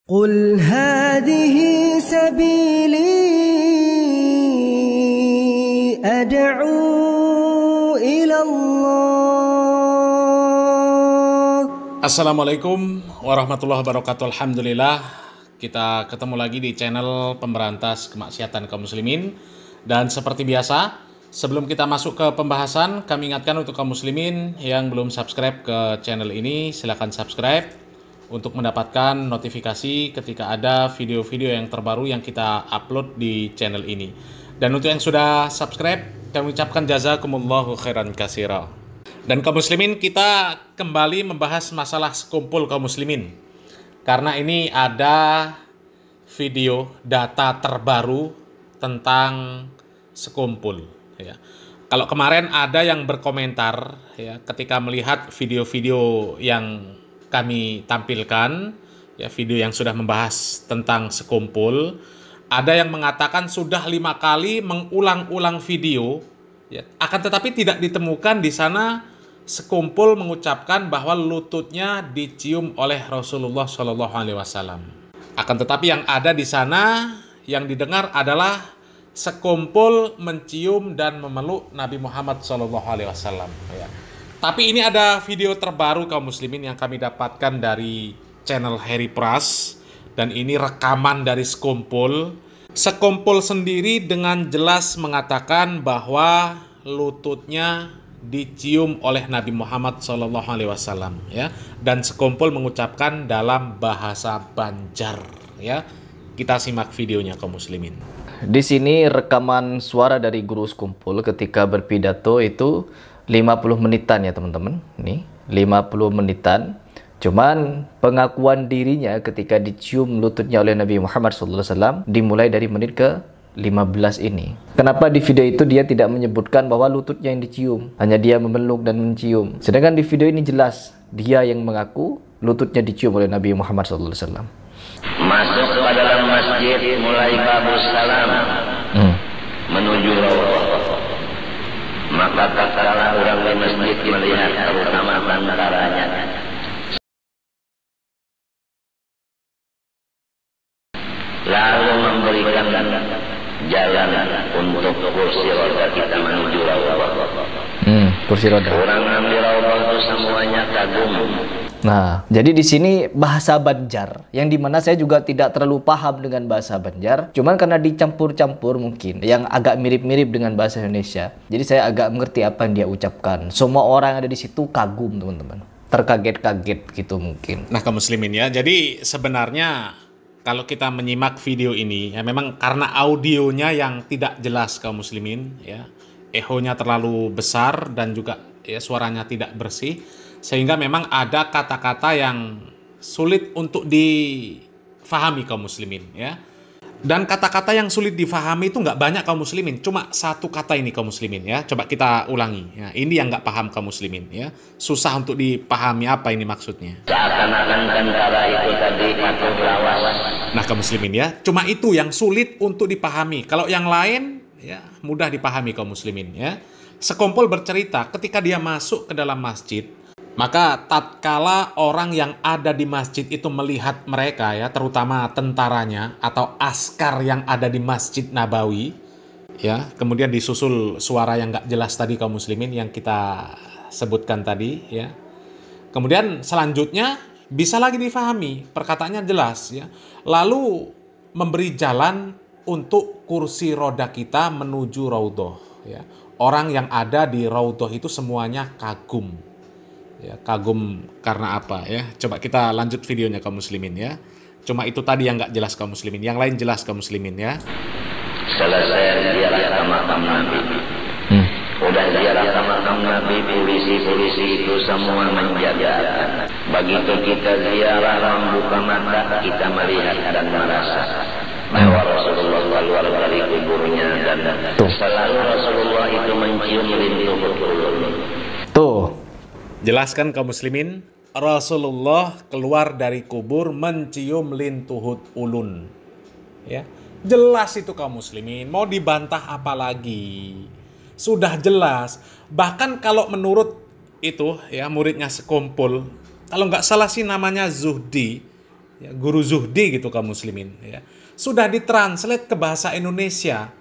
قل هذه سبيلي أدعو إلى الله. Assalamualaikum warahmatullahi wabarakatuh. Alhamdulillah, kita ketemu lagi di channel pemberantas kemaksiatan kaum muslimin. Dan seperti biasa, sebelum kita masuk ke pembahasan, kami ingatkan untuk kaum muslimin yang belum subscribe ke channel ini, silakan subscribe untuk mendapatkan notifikasi ketika ada video-video yang terbaru yang kita upload di channel ini. Dan untuk yang sudah subscribe, kami ucapkan jazakumullahu khairan katsira. Dan kaum muslimin, kita kembali membahas masalah sekumpul kaum muslimin. Karena ini ada video data terbaru tentang sekumpul. Ya. Kalau kemarin ada yang berkomentar ya, ketika melihat video-video yang kami tampilkan, ya, video yang sudah membahas tentang sekumpul, ada yang mengatakan sudah 5 kali mengulang-ulang video, ya, akan tetapi tidak ditemukan di sana sekumpul mengucapkan bahwa lututnya dicium oleh Rasulullah SAW. Akan tetapi yang ada di sana yang didengar adalah sekumpul mencium dan memeluk Nabi Muhammad SAW. Ya. Tapi ini ada video terbaru kaum muslimin yang kami dapatkan dari channel Harry Pras, dan ini rekaman dari sekumpul. Sekumpul sendiri dengan jelas mengatakan bahwa lututnya dicium oleh Nabi Muhammad SAW, ya, dan sekumpul mengucapkan dalam bahasa Banjar, ya. Kita simak videonya kaum muslimin. Di sini rekaman suara dari guru sekumpul ketika berpidato itu 50 menitan ya teman-teman. Nih, 50 menitan. Cuman pengakuan dirinya ketika dicium lututnya oleh Nabi Muhammad SAW dimulai dari menit ke 15 ini. Kenapa di video itu dia tidak menyebutkan bahwa lututnya yang dicium, hanya dia memeluk dan mencium. Sedangkan di video ini jelas dia yang mengaku lututnya dicium oleh Nabi Muhammad SAW. Masuk ke dalam masjid mulai babus salam menuju Raudhah. Maka tatkala orang di masjid melihat terutama bantaranya, lalu memberikan jalan untuk kursi roda kita menuju Raudhah. Kursi roda. Orang ambil Raudhah itu semuanya kagum. Nah, jadi di sini bahasa Banjar, yang dimana saya juga tidak terlalu paham dengan bahasa Banjar, cuman karena dicampur-campur mungkin, yang agak mirip-mirip dengan bahasa Indonesia. Jadi saya agak mengerti apa yang dia ucapkan. Semua orang yang ada di situ kagum teman-teman, terkaget-kaget gitu mungkin. Nah kaum muslimin ya, jadi sebenarnya kalau kita menyimak video ini, ya memang karena audionya yang tidak jelas kaum muslimin, ya, ehonya terlalu besar dan juga ya suaranya tidak bersih, sehingga memang ada kata-kata yang sulit untuk difahami kaum muslimin, ya. Dan kata-kata yang sulit difahami itu nggak banyak kaum muslimin, cuma satu kata ini kaum muslimin, ya. Coba kita ulangi, ya. Ini yang nggak paham kaum muslimin, ya. Susah untuk dipahami apa ini maksudnya. Seakan-akan tentara itu tadi atau lawas. Nah kaum muslimin ya, cuma itu yang sulit untuk dipahami. Kalau yang lain ya mudah dipahami kaum muslimin, ya. Sekumpul bercerita ketika dia masuk ke dalam masjid, maka tatkala orang yang ada di masjid itu melihat mereka, ya, terutama tentaranya atau askar yang ada di Masjid Nabawi, ya, kemudian disusul suara yang nggak jelas tadi kaum muslimin yang kita sebutkan tadi, ya. Kemudian selanjutnya bisa lagi difahami, perkataannya jelas, ya. Lalu memberi jalan untuk kursi roda kita menuju Raudhah, ya. Orang yang ada di Raudhah itu semuanya kagum. Ya, kagum karena apa, ya? Coba kita lanjut videonya kaum muslimin, ya. Cuma itu tadi yang nggak jelas kaum muslimin, yang lain jelas kaum muslimin, ya. Selesai ziarah ke makam Nabi. Udah ziarah ke makam Nabi, polisi-polisi itu semua menjaga. Begitu kita ziarah membuka mata, kita melihat dan merasa bahwa Rasulullah keluar dari kuburnya, dan selalu Rasulullah itu mencium lintuh ulun. Tuh. Jelaskan kaum muslimin, Rasulullah keluar dari kubur mencium lintuhut ulun. Ya, jelas itu kaum muslimin. Mau dibantah apa lagi? Sudah jelas. Bahkan kalau menurut itu ya muridnya sekumpul, kalau nggak salah sih namanya Zuhdi, ya, guru zuhdi gitu kaum muslimin, ya, sudah ditranslate ke bahasa Indonesia,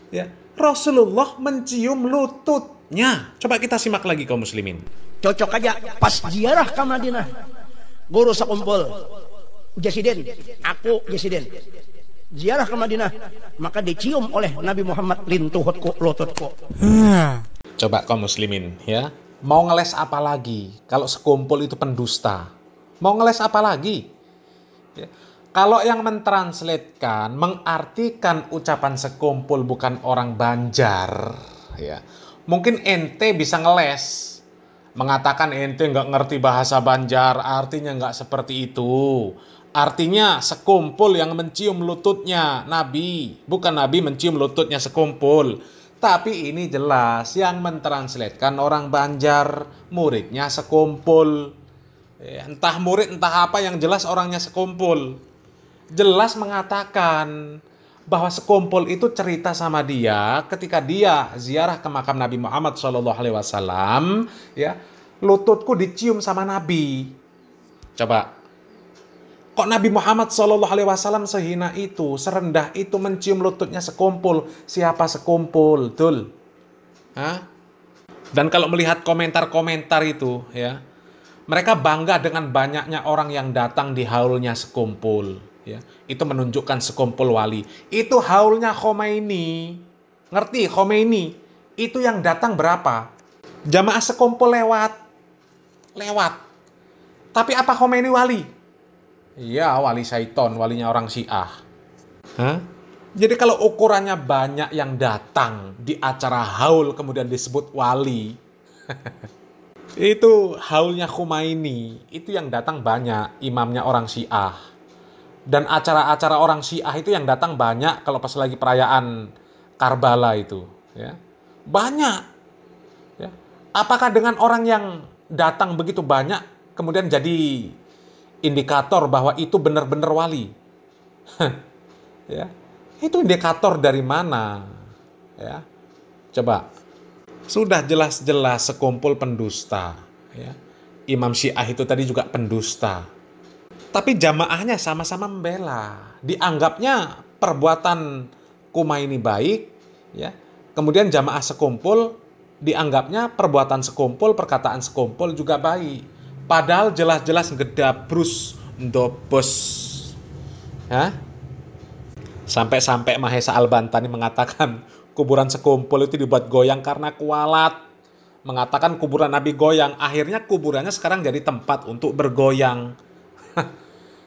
ya, Rasulullah mencium lututnya. Coba kita simak lagi kaum muslimin. Cocok aja pas ziarah ke Madinah, guru sekumpul Jasiden, aku Jasiden ziarah ke Madinah, maka dicium oleh Nabi Muhammad lintuhutku lututku. Coba kaum muslimin, ya, mau ngeles apa lagi kalau sekumpul itu pendusta? Mau ngeles apa lagi? Ya. Kalau yang mentranslatekan, mengartikan ucapan sekumpul bukan orang Banjar, ya, mungkin ente bisa ngeles, mengatakan ente nggak ngerti bahasa Banjar, artinya nggak seperti itu. Artinya sekumpul yang mencium lututnya Nabi, bukan Nabi mencium lututnya sekumpul. Tapi ini jelas yang mentranslatekan orang Banjar, muridnya sekumpul. Entah murid entah apa, yang jelas orangnya sekumpul. Jelas mengatakan bahwa sekumpul itu cerita sama dia ketika dia ziarah ke makam Nabi Muhammad SAW, ya, lututku dicium sama Nabi. Coba, kok Nabi Muhammad SAW sehina itu, serendah itu mencium lututnya sekumpul? Siapa sekumpul? Betul. Hah? Dan kalau melihat komentar-komentar itu, ya, mereka bangga dengan banyaknya orang yang datang di haulnya sekumpul. Ya, itu menunjukkan sekumpul wali. Itu haulnya Khomeini. Ngerti Khomeini? Itu yang datang berapa? Jamaah sekumpul lewat. Tapi apa Khomeini wali? Iya, wali syaiton, walinya orang Syiah. Hah? Jadi kalau ukurannya banyak yang datang di acara haul kemudian disebut wali, itu haulnya Khomeini, itu yang datang banyak, imamnya orang Syiah. Dan acara-acara orang Syiah itu yang datang banyak kalau pas lagi perayaan Karbala itu, ya. Banyak. Ya. Apakah dengan orang yang datang begitu banyak kemudian jadi indikator bahwa itu benar-benar wali? Ya. Itu indikator dari mana? Ya. Coba. Sudah jelas-jelas sekumpul pendusta, ya. Imam Syiah itu tadi juga pendusta. Tapi jamaahnya sama-sama membela. Dianggapnya perbuatan Khomeini baik, ya. Kemudian jamaah sekumpul dianggapnya perbuatan sekumpul, perkataan sekumpul juga baik. Padahal jelas-jelas ngedabrus ndobos. Ya. Sampai-sampai Mahesa Al-Bantani mengatakan kuburan sekumpul itu dibuat goyang karena kualat. Mengatakan kuburan Nabi goyang. Akhirnya kuburannya sekarang jadi tempat untuk bergoyang.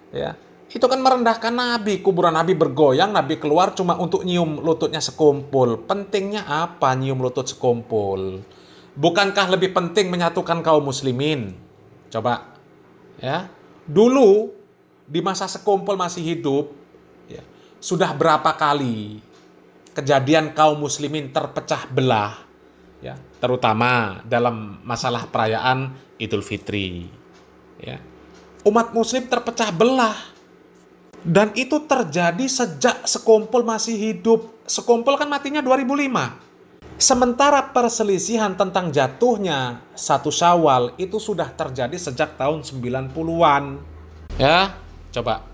Ya, itu kan merendahkan Nabi. Kuburan Nabi bergoyang, Nabi keluar cuma untuk nyium lututnya sekumpul. Pentingnya apa nyium lutut sekumpul? Bukankah lebih penting menyatukan kaum muslimin? Coba, ya. Dulu di masa sekumpul masih hidup, ya, sudah berapa kali kejadian kaum muslimin terpecah belah, ya, terutama dalam masalah perayaan Idul Fitri, ya. Umat muslim terpecah belah. Dan itu terjadi sejak sekumpul masih hidup. Sekumpul kan matinya 2005. Sementara perselisihan tentang jatuhnya 1 Syawal itu sudah terjadi sejak tahun 90-an. Ya, coba.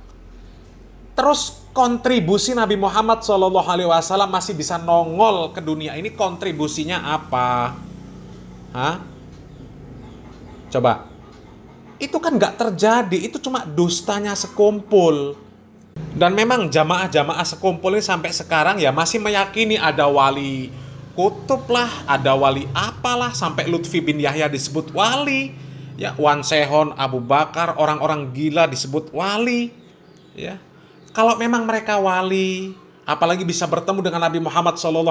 Terus kontribusi Nabi Muhammad SAW masih bisa nongol ke dunia ini, kontribusinya apa? Hah? Coba. Itu kan nggak terjadi, itu cuma dustanya sekumpul. Dan memang jamaah-jamaah sekumpul ini sampai sekarang ya masih meyakini ada wali kutub lah, ada wali apalah, sampai Lutfi bin Yahya disebut wali, ya, Wan Sehon, Abu Bakar, orang-orang gila disebut wali, ya. Kalau memang mereka wali, apalagi bisa bertemu dengan Nabi Muhammad SAW,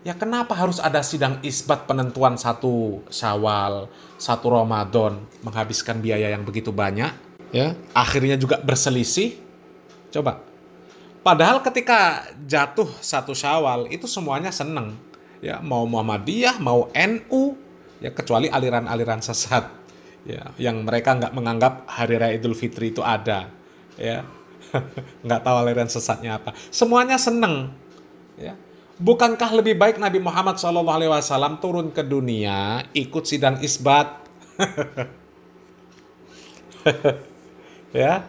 ya kenapa harus ada sidang isbat penentuan 1 Syawal, 1 Ramadan, menghabiskan biaya yang begitu banyak, ya, akhirnya juga berselisih. Coba. Padahal ketika jatuh 1 Syawal itu semuanya seneng, ya, mau Muhammadiyah, mau NU, ya, kecuali aliran-aliran sesat, ya, yang mereka nggak menganggap Hari Raya Idul Fitri itu ada, ya. Nggak tahu aliran sesatnya apa. Semuanya seneng, ya. Bukankah lebih baik Nabi Muhammad SAW turun ke dunia, ikut sidang isbat, ya,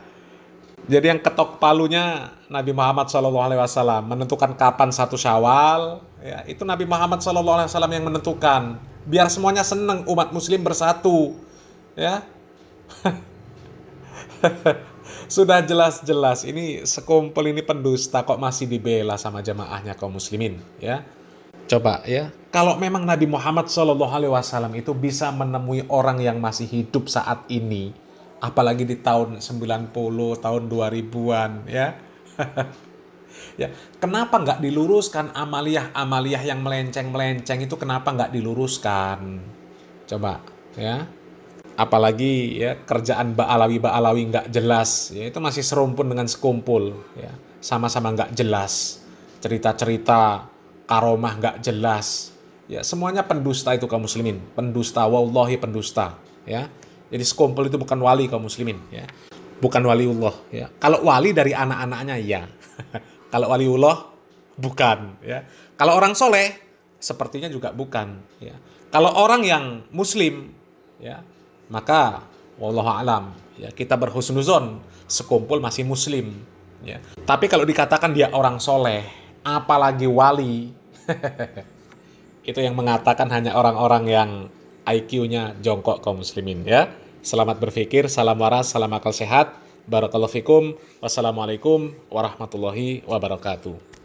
Jadi yang ketok palunya Nabi Muhammad SAW menentukan kapan 1 Syawal, ya, itu Nabi Muhammad SAW yang menentukan. Biar semuanya seneng, umat muslim bersatu, ya. Sudah jelas-jelas ini sekumpul ini pendusta kok masih dibela sama jamaahnya kaum muslimin, ya. Coba ya, kalau memang Nabi Muhammad SAW itu bisa menemui orang yang masih hidup saat ini, apalagi di tahun 90, tahun 2000-an, ya. Ya, kenapa nggak diluruskan amaliyah-amaliyah yang melenceng-melenceng itu, kenapa nggak diluruskan? Coba, ya. Apalagi ya kerjaan ba'alawi nggak jelas, ya itu masih serumpun dengan sekumpul, ya. Sama-sama nggak jelas, cerita-cerita karomah nggak jelas, ya semuanya pendusta itu kaum muslimin, pendusta, wallahi pendusta, ya. Jadi sekumpul itu bukan wali kaum muslimin, ya, bukan waliullah, ya. Kalau wali dari anak-anaknya, ya. Kalau waliullah bukan, ya. Kalau orang soleh sepertinya juga bukan, ya. Kalau orang yang muslim, ya, maka wallahu alam, ya, kita berhusnuzon sekumpul masih muslim, ya. Tapi kalau dikatakan dia orang soleh, apalagi wali, itu yang mengatakan hanya orang-orang yang IQ-nya jongkok kaum muslimin, ya. Selamat berpikir, salam waras, salam akal sehat. Barakallahu fikum. Wassalamualaikum warahmatullahi wabarakatuh.